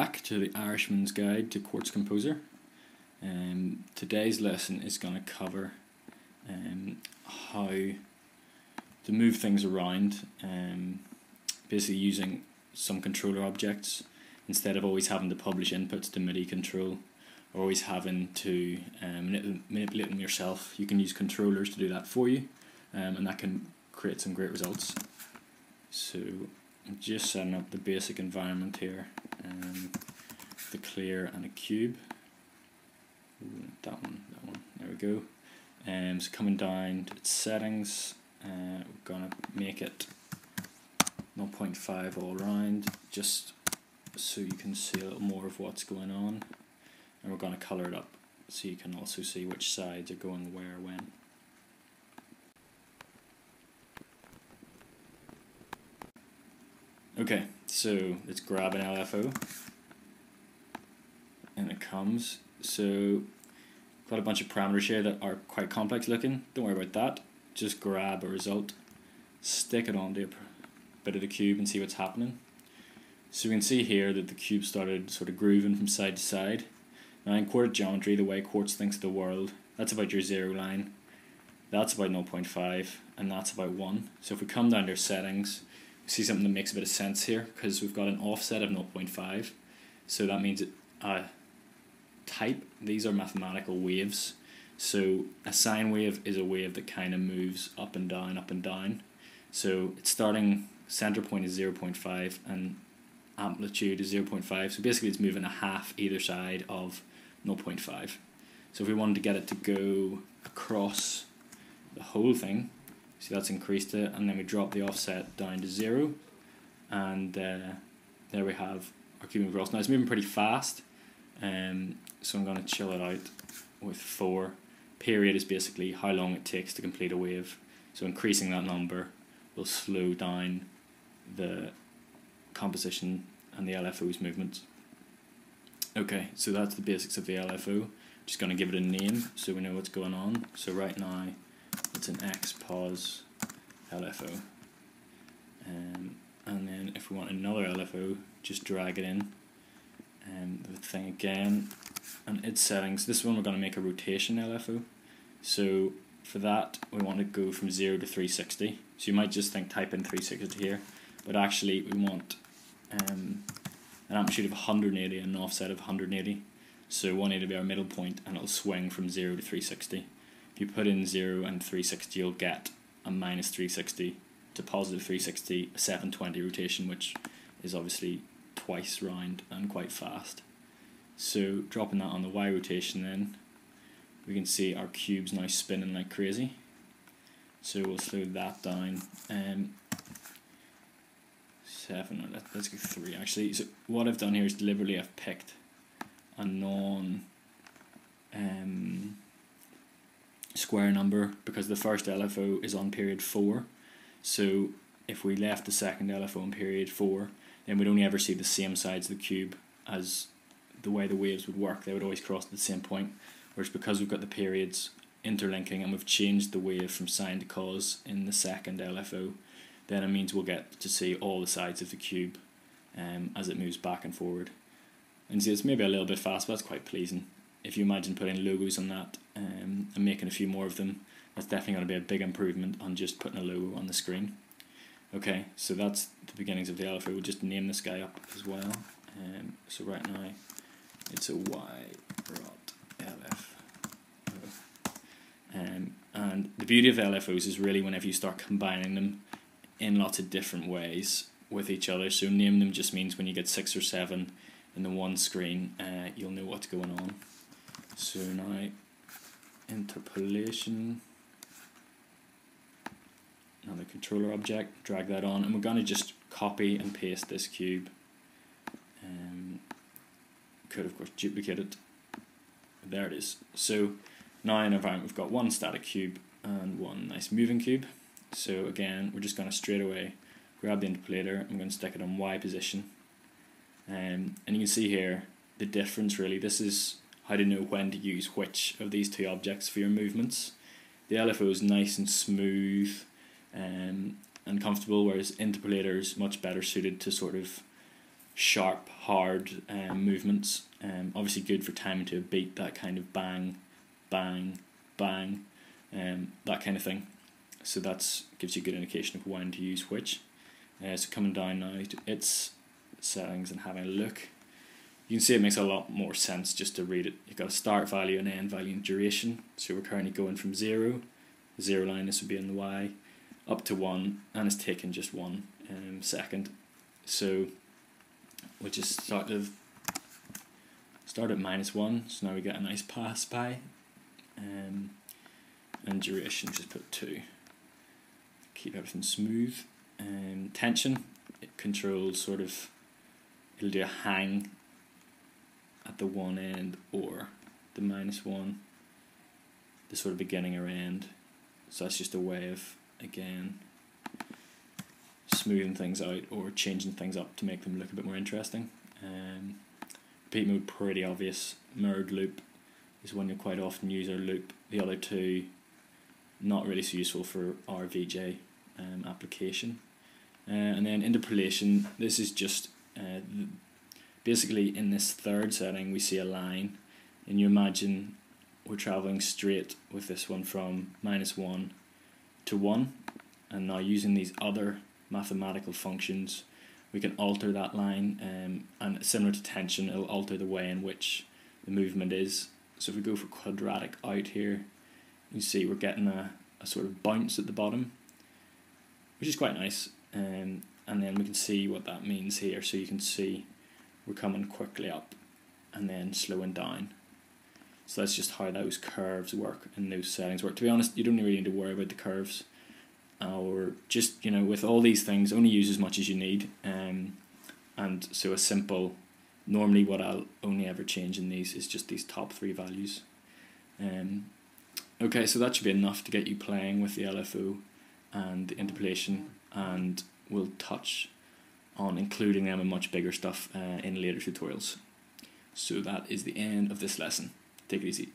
back to the Irishman's Guide to Quartz Composer. Today's lesson is going to cover how to move things around, basically using some controller objects instead of always having to publish inputs to MIDI control or always having to manipulate them yourself. You can use controllers to do that for you, and that can create some great results. So I'm just setting up the basic environment here, the clear and a cube. Ooh, that one, there we go. So coming down to its settings, we're going to make it 0.5 all around, just so you can see a little more of what's going on. And we're going to colour it up so you can also see which sides are going where when. Okay, so let's grab an LFO, and it comes. So got a bunch of parameters here that are quite complex looking. Don't worry about that. Just grab a result, stick it onto a bit of the cube and see what's happening. So we can see here that the cube started sort of grooving from side to side. Now in quartz geometry, the way Quartz thinks of the world, that's about your 0 line, that's about 0.5, and that's about 1. So if we come down to our settings, we see something that makes a bit of sense here, because we've got an offset of 0.5. So that means type, these are mathematical waves. So a sine wave is a wave that kind of moves up and down, up and down. So it's starting, center point is 0.5 and amplitude is 0.5. So basically it's moving a half either side of 0.5. So if we wanted to get it to go across the whole thing, see that's increased it, and then we drop the offset down to 0, and there we have our cube moving across. Now it's moving pretty fast, so I'm going to chill it out with 4. Period is basically how long it takes to complete a wave, so increasing that number will slow down the composition and the LFO's movements. Okay, so that's the basics of the LFO. Just going to give it a name so we know what's going on. So right now it's an X pause LFO, and then if we want another LFO, just drag it in, and the thing again, and its settings. This one we're going to make a rotation LFO. So for that we want to go from 0 to 360. So you might just think type in 360 here, but actually we want an amplitude of 180 and an offset of 180. So 180 will be our middle point, and it'll swing from 0 to 360. If you put in 0 and 360, you'll get a minus 360 to positive 360, a 720 rotation, which is obviously twice round and quite fast. So dropping that on the Y rotation, then we can see our cube's now spinning like crazy. So we'll slow that down. 7, or let's go 3 actually. So what I've done here is deliberately I've picked a non square number, because the first LFO is on period 4. So if we left the second LFO on period 4, then we'd only ever see the same sides of the cube as the way the waves would work. They would always cross at the same point. Whereas because we've got the periods interlinking and we've changed the wave from sine to cos in the second LFO, then it means we'll get to see all the sides of the cube as it moves back and forward. And see, it's maybe a little bit fast, but that's quite pleasing. If you imagine putting logos on that and making a few more of them, that's definitely going to be a big improvement on just putting a logo on the screen. Okay, so that's the beginnings of the LFO. We'll just name this guy up as well. So right now it's a Y rot LFO. And the beauty of the LFOs is really whenever you start combining them in lots of different ways with each other. So name them just means when you get 6 or 7 in the one screen, you'll know what's going on. So now interpolation, another controller object, drag that on, and we're going to just copy and paste this cube. Could of course duplicate it. There it is. So now in our environment we've got one static cube and one nice moving cube. So again, we're just going to straight away grab the interpolator. I'm going to stick it on Y position, and you can see here the difference really. This is how to know when to use which of these two objects for your movements. The LFO is nice and smooth and comfortable, whereas interpolator is much better suited to sort of sharp, hard movements. Obviously good for timing to a beat, that kind of bang, bang, bang, that kind of thing. So that gives you a good indication of when to use which. So coming down now to its settings and having a look, you can see it makes a lot more sense just to read it. You've got a start value, an end value, and duration. So we're currently going from 0, the 0 line, this would be in the Y, up to 1, and it's taking just 1 second. So we'll just start at -1, so now we get a nice pass by, and duration, just put 2. Keep everything smooth. Tension, it controls sort of, it'll do a hang at the one end or the -1, the sort of beginning or end. So that's just a way of, again, smoothing things out or changing things up to make them look a bit more interesting. Repeat mode, pretty obvious. Mirrored loop is one you quite often use, or loop. The other two, not really so useful for our VJ application. And then interpolation, this is just basically in this third setting we see a line, and you imagine we're travelling straight with this one from -1 to 1, and now using these other mathematical functions we can alter that line, and similar to tension, it'll alter the way in which the movement is. So if we go for quadratic out here, you see we're getting a sort of bounce at the bottom, which is quite nice, and then we can see what that means here. So you can see we're coming quickly up and then slowing down. So that's just how those curves work and those settings work. To be honest, you don't really need to worry about the curves, or just, you know, with all these things, only use as much as you need. And so a simple, normally what I'll only ever change in these is just these top 3 values. Okay, so that should be enough to get you playing with the LFO and the interpolation, and we'll touch on including them in much bigger stuff in later tutorials. So that is the end of this lesson. Take it easy.